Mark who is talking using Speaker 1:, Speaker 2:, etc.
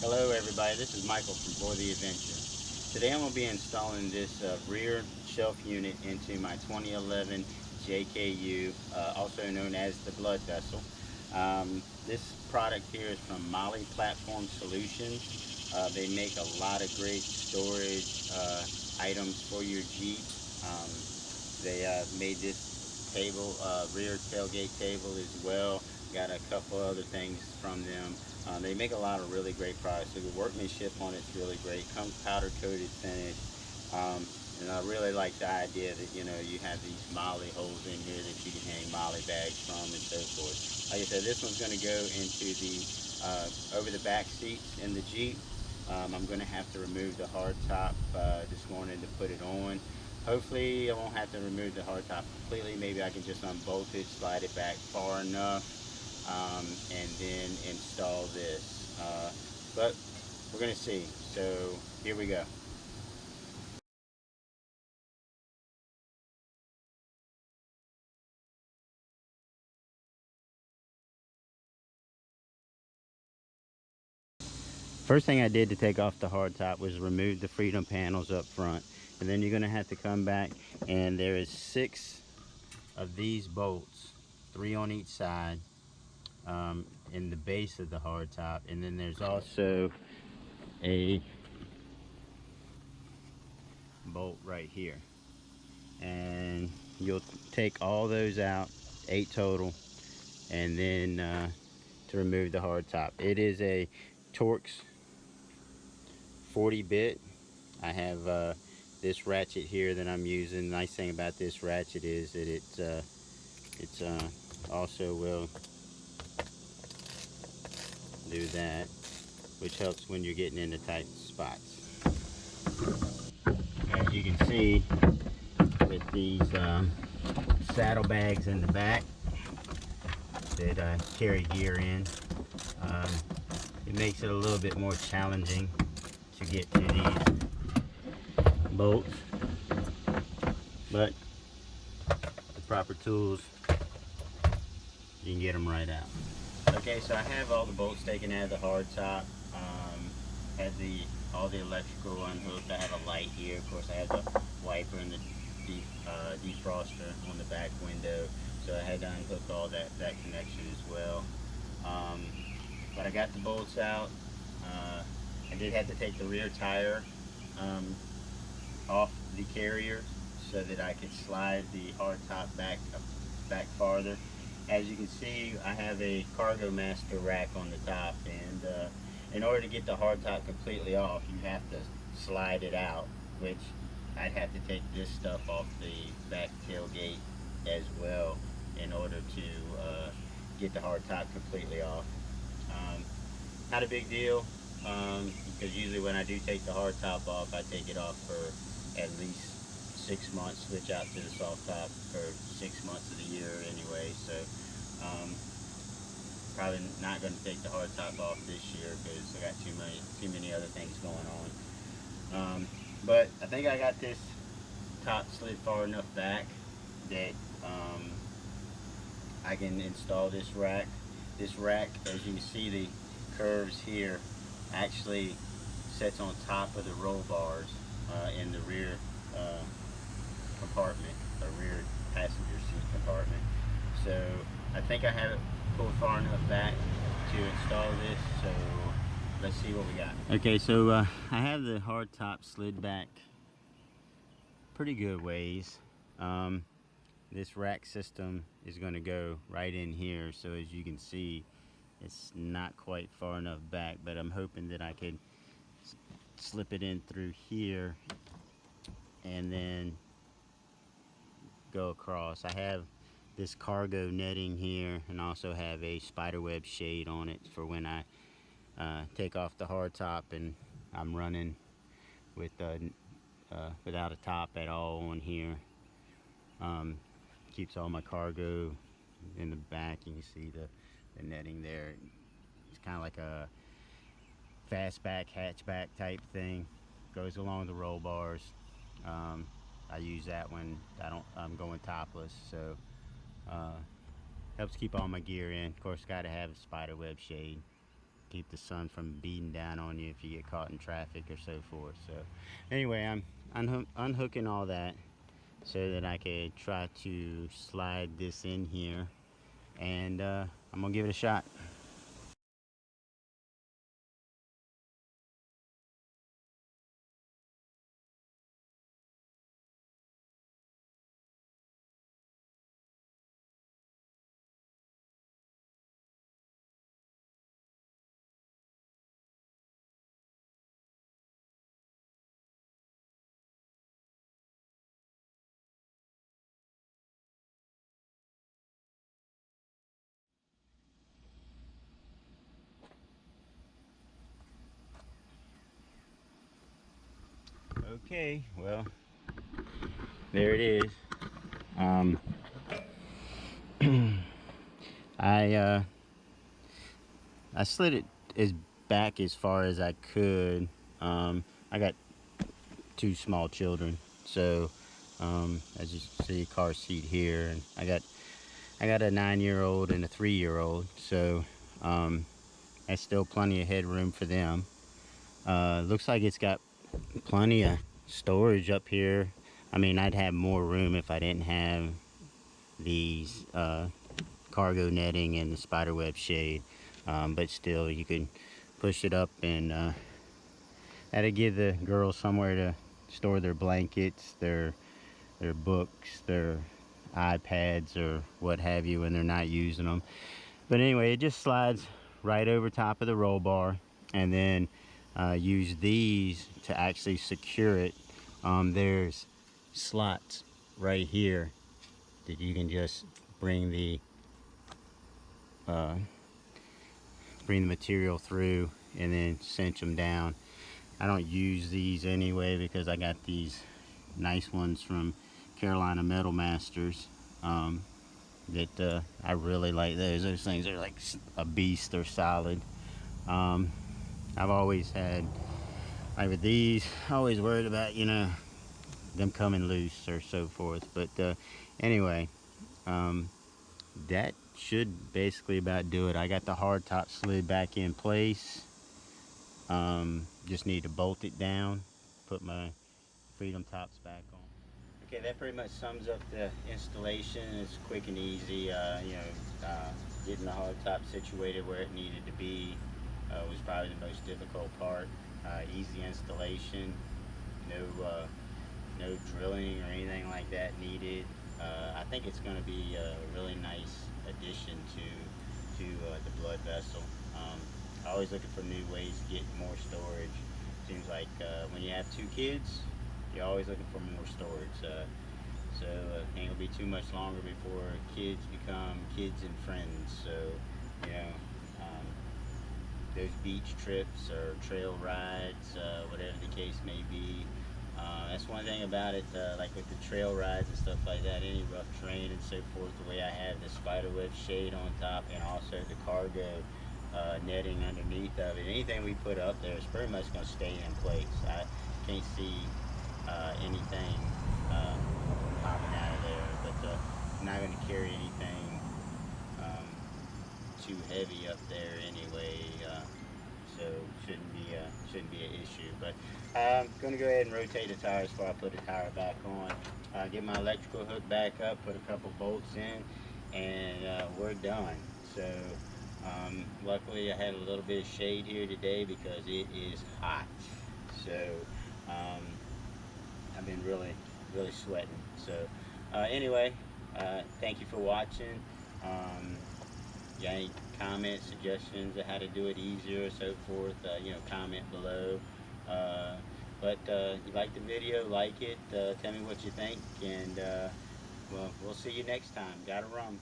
Speaker 1: Hello everybody, this is Michael from For the Adventure. Today I'm going to be installing this rear shelf unit into my 2011 JKU, also known as the Blood Vessel. This product here is from Molle Platform Solutions. They make a lot of great storage items for your Jeep. Um, they made this table, rear tailgate table as well. Got a couple other things from them. They make a lot of really great products. So the workmanship on it's really great. Comes powder coated finish. And I really like the idea that you have these molly holes in here that you can hang molly bags from and so forth. Like I said, this one's going to go into the over the back seats in the Jeep. I'm going to have to remove the hard top this morning to put it on. Hopefully I won't have to remove the hard top completely. Maybe I can just unbolt it, slide it back far enough, and then install this. But we're going to see. So here we go. First thing I did to take off the hard top was remove the freedom panels up front. And then you're going to have to come back, and there is 6 of these bolts, 3 on each side, in the base of the hard top. And then there's also a bolt right here. And you'll take all those out, 8 total, and then to remove the hard top. It is a Torx 40 bit. I have this ratchet here that I'm using. The nice thing about this ratchet is that it's also will do that, which helps when you're getting into tight spots. As you can see with these saddlebags in the back that I carry gear in, um, it makes it a little bit more challenging to get to these bolts, but the proper tools, you can get them right out. Okay, so I have all the bolts taken out of the hard top. Had all the electrical unhooked. I have a light here. Of course, I have the wiper and the defroster on the back window. So I had to unhook all that connection as well. But I got the bolts out. I did have to take the rear tire off the carrier so that I could slide the hard top back farther. As you can see, I have a Cargo Master rack on the top, and in order to get the hard top completely off, you have to slide it out, which I'd have to take this stuff off the back tailgate as well in order to get the hard top completely off. Um, Not a big deal, because usually when I do take the hard top off, I take it off for at least 6 months, switch out to the soft top for 6 months of the year anyway. So probably not going to take the hard top off this year because I got too many other things going on. But I think I got this top slid far enough back that I can install this rack. This rack, as you can see, the curves here actually sits on top of the roll bars in the rear compartment, the rear passenger seat compartment. So I think I have it pulled far enough back to install this. So let's see what we got. Okay, so I have the hard top slid back pretty good ways. This rack system is going to go right in here, so as you can see, it's not quite far enough back, but I'm hoping that I could slip it in through here and then go across. I have this cargo netting here, and also have a spiderweb shade on it for when I take off the hard top and I'm running with without a top at all on here. Keeps all my cargo in the back. You can see the netting there. It's kind of like a fastback hatchback type thing. Goes along the roll bars. I use that when I'm going topless, so helps keep all my gear in. Of course, got to have a spider web shade. keep the sun from beating down on you if you get caught in traffic or so forth. So anyway, I'm unhooking all that so that I could try to slide this in here, and I'm gonna give it a shot. Okay, well, there it is. I I slid it as back as far as I could. I got two small children, so as you see, car seat here, and I got a 9-year-old and a 3-year-old, so that's still plenty of headroom for them. Looks like it's got plenty of storage up here. I mean, I'd have more room if I didn't have these cargo netting and the spiderweb shade, but still, you can push it up, and that'll give the girls somewhere to store their blankets, their books, their iPads, or what have you when they're not using them. But anyway, it just slides right over top of the roll bar, and then use these to actually secure it. There's slots right here that you can just bring the material through and then cinch them down. I don't use these anyway because I got these nice ones from Carolina Metal Masters that I really like those. Those things are like a beast. They're solid. I've always had, like with these, always worried about, you know, them coming loose or so forth. But anyway, that should basically about do it. I got the hard top slid back in place. Just need to bolt it down, put my freedom tops back on. Okay, that pretty much sums up the installation. It's quick and easy. Getting the hard top situated where it needed to be was probably the most difficult part. Easy installation, no drilling or anything like that needed. I think it's going to be a really nice addition to the blood vessel. I'm always looking for new ways to get more storage. Seems like when you have two kids, you're always looking for more storage. So I think it'll be too much longer before kids become kids and friends. So, you know, those beach trips or trail rides, whatever the case may be. That's one thing about it, like with the trail rides and stuff like that, any rough terrain and so forth, the way I have the spiderweb shade on top and also the cargo netting underneath of it, anything we put up there is pretty much going to stay in place. I can't see anything popping out of there, but I'm not going to carry anything too heavy up there anyway, so shouldn't be an issue. But I'm going to go ahead and rotate the tires before I put the tire back on. Get my electrical hook back up, put a couple bolts in, and we're done. So luckily I had a little bit of shade here today because it is hot. So I've been really sweating. So anyway, thank you for watching. You got any comments, suggestions of how to do it easier or so forth, you know, comment below. But if you like the video, like it, tell me what you think, and well, we'll see you next time. Gotta run.